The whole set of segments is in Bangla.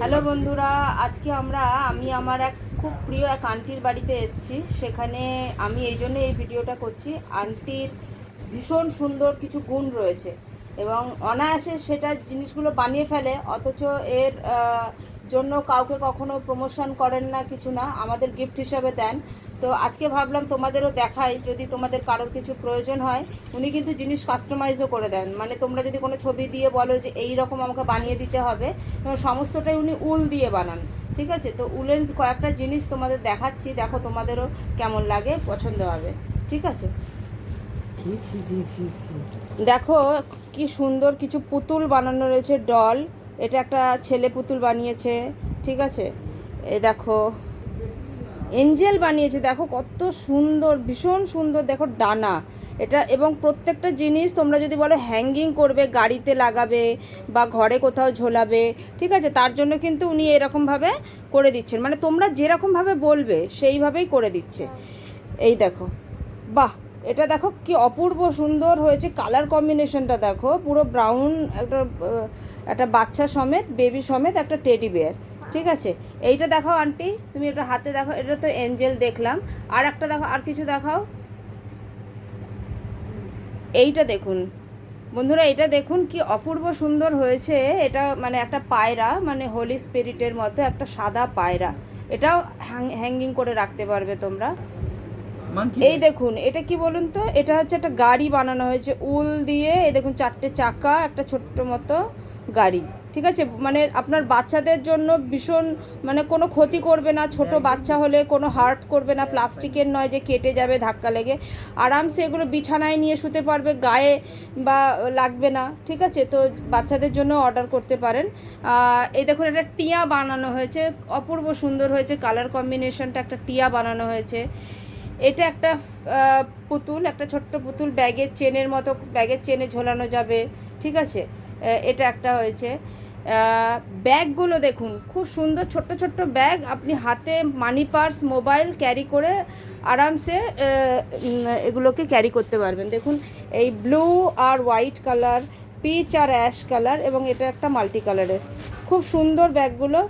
হ্যালো বন্ধুরা, আজকে আমি আমার এক খুব প্রিয় এক আন্টির বাড়িতে এসেছি। সেখানে আমি এই জন্য এই ভিডিওটা করছি। আন্টির ভীষণ সুন্দর কিছু গুণ রয়েছে এবং অনায়াসে সেটা জিনিসগুলো বানিয়ে ফেলে, অথচ এর জন্য কাউকে কখনো প্রমোশন করেন না, কিছু না, আমাদের গিফট হিসাবে দেন। তো আজকে ভাবলাম তোমাদেরও দেখাই, যদি তোমাদের কারোর কিছু প্রয়োজন হয়। উনি কিন্তু জিনিস কাস্টমাইজও করে দেন, মানে তোমরা যদি কোনো ছবি দিয়ে বলো যে এই রকম আমাকে বানিয়ে দিতে হবে, সমস্তটাই উনি উল দিয়ে বানান। ঠিক আছে, তো উলের কয়েকটা জিনিস তোমাদের দেখাচ্ছি, দেখো তোমাদেরও কেমন লাগে, পছন্দ হবে। ঠিক আছে, দেখো কি সুন্দর কিছু পুতুল বানানো রয়েছে, ডল। এটা একটা ছেলে পুতুল বানিয়েছে। ঠিক আছে, এ দেখো এঞ্জেল বানিয়েছে, দেখো কত সুন্দর, ভীষণ সুন্দর। দেখো ডানা এটা, এবং প্রত্যেকটা জিনিস তোমরা যদি বলো হ্যাঙ্গিং করবে, গাড়িতে লাগাবে বা ঘরে কোথাও ঝোলাবে, ঠিক আছে, তার জন্য কিন্তু উনি এরকমভাবে করে দিচ্ছেন, মানে তোমরা যেরকমভাবে বলবে সেইভাবেই করে দিচ্ছে। এই দেখো, বাহ, এটা দেখো কি অপূর্ব সুন্দর হয়েছে। কালার কম্বিনেশনটা দেখো, পুরো ব্রাউন, একটা বাচ্চা সমেত, বেবি সমেত একটা টেডি বিয়ার। ঠিক আছে, এইটা দেখাও আন্টি, তুমি এটা হাতে দেখো, এটা তো এঞ্জেল দেখলাম। আর একটা দেখো, আর কিছু দেখাও। এইটা দেখুন বন্ধুরা, এটা দেখুন কি অপূর্ব সুন্দর হয়েছে। এটা মানে একটা পায়রা, মানে হোলি স্পিরিটের মতো একটা সাদা পায়রা। এটাও হ্যাঙ্গিং করে রাখতে পারবে তোমরা। এই দেখুন, এটা কি বলুন তো, এটা হচ্ছে একটা গাড়ি বানানো হয়েছে উল দিয়ে। এই দেখুন, 4টে চাকা, একটা ছোট্ট মতো গাড়ি। ঠিক আছে, মানে আপনার বাচ্চাদের জন্য ভীষণ, মানে কোনো ক্ষতি করবে না, ছোট বাচ্চা হলে কোনো হার্ট করবে না, প্লাস্টিকের নয় যে কেটে যাবে ধাক্কা লেগে। আরামসে এগুলো বিছানায় নিয়ে শুতে পারবে, গায়ে বা লাগবে না। ঠিক আছে, তো বাচ্চাদের জন্য অর্ডার করতে পারেন। এই দেখুন, একটা টিয়া বানানো হয়েছে, অপূর্ব সুন্দর হয়েছে, কালার কম্বিনেশনটা একটা টিয়া বানানো হয়েছে। এটা একটা পুতুল, একটা ছোট্ট পুতুল, ব্যাগের চেনের মতো, ব্যাগের চেনে ঝোলানো যাবে। ঠিক আছে, এটা একটা হয়েছে। ব্যাগগুলো দেখুন, খুব সুন্দর ছোট্ট ছোট্ট ব্যাগ, আপনি হাতে মানি পার্স, মোবাইল ক্যারি করে আরামসে এগুলোকে ক্যারি করতে পারবেন। দেখুন, এই ব্লু আর হোয়াইট কালার, পিচ আর অ্যাশ কালার, এবং এটা একটা মাল্টি কালারের, খুব সুন্দর ব্যাগগুলো।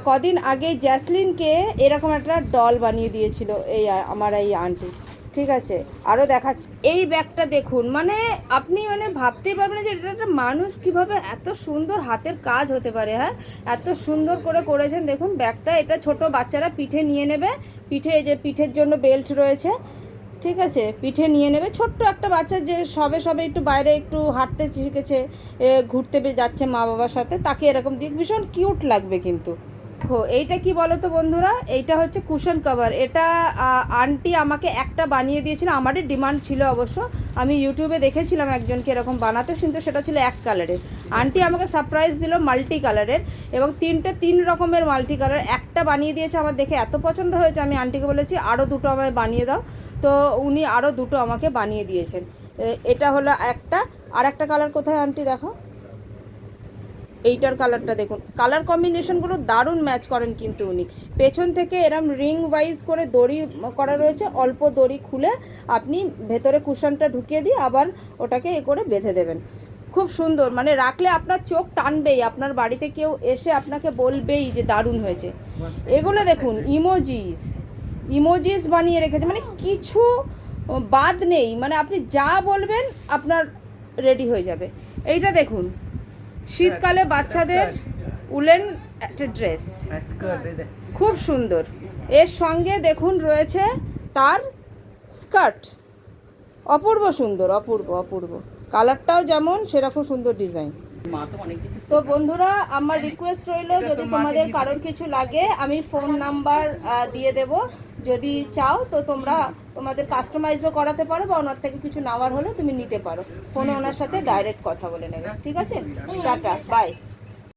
কদিন আগে জ্যাসলিনকে এরকম একটা ডল বানিয়ে দিয়েছিল আমার এই আন্টি। ঠিক আছে, আরও দেখাচ্ছি, এই ব্যাগটা দেখুন, মানে আপনি মানে ভাবতেই পারবেন না যে এটা একটা মানুষ কীভাবে এত সুন্দর হাতের কাজ হতে পারে। হ্যাঁ, এত সুন্দর করে করেছেন। দেখুন ব্যাগটা, এটা ছোট বাচ্চারা পিঠে নিয়ে নেবে, পিঠে, এই যে পিঠের জন্য বেল্ট রয়েছে। ঠিক আছে, পিঠে নিয়ে নেবে, ছোট্ট একটা বাচ্চা যে সবে সবে একটু বাইরে একটু হাঁটতে শিখেছে, ঘুরতে যাচ্ছে মা বাবার সাথে, তাকে এরকম দিক ভীষণ কিউট লাগবে। কিন্তু দেখো এইটা কি বলো তো বন্ধুরা, এইটা হচ্ছে কুশন কভার। এটা আন্টি আমাকে একটা বানিয়ে দিয়েছিল, আমারই ডিমান্ড ছিল অবশ্য। আমি ইউটিউবে দেখেছিলাম একজনকে এরকম বানাতে, কিন্তু সেটা ছিল এক কালারের। আন্টি আমাকে সারপ্রাইজ দিল মাল্টি কালারের, এবং তিন রকমের মাল্টি কালার একটা বানিয়ে দিয়েছে। আমার দেখে এত পছন্দ হয়েছে, আমি আন্টিকে বলেছি আরও দুটো আমায় বানিয়ে দাও, তো উনি আরও দুটো আমাকে বানিয়ে দিয়েছেন। এটা হলো একটা। আর একটা কালার কোথায় আন্টি দেখো, এইটার কালারটা দেখুন, কালার কম্বিনেশনগুলো দারুণ ম্যাচ করেন কিন্তু উনি। পেছন থেকে এরম রিং ওয়াইজ করে দড়ি করা রয়েছে, অল্প দড়ি খুলে আপনি ভেতরে কুশনটা ঢুকিয়ে দিয়ে আবার ওটাকে এ করে বেঁধে দেবেন। খুব সুন্দর, মানে রাখলে আপনার চোখ টানবেই, আপনার বাড়িতে কেউ এসে আপনাকে বলবেই যে দারুণ হয়েছে। এগুলো দেখুন, ইমোজিস বানিয়ে রেখেছে, মানে কিছু বাদ নেই, মানে আপনি যা বলবেন আপনার রেডি হয়ে যাবে। এইটা দেখুন, শীতকালে বাচ্চাদের উলেন একটা ড্রেস, খুব সুন্দর। এর সঙ্গে দেখুন রয়েছে তার স্কার্ট, অপূর্ব সুন্দর, অপূর্ব অপূর্ব, কালারটাও যেমন সেরকম সুন্দর ডিজাইন। তো বন্ধুরা, আমার রিকোয়েস্ট রইল, যদি তোমাদের কারোর কিছু লাগে আমি ফোন নাম্বার দিয়ে দেব, যদি চাও তো তোমরা তোমাদের কাস্টমাইজও করাতে পারো, বা ওনার থেকে কিছু নেওয়ার হলে তুমি নিতে পারো, ফোনে ওনার সাথে ডাইরেক্ট কথা বলে নেবে। ঠিক আছে, টাটা, বাই।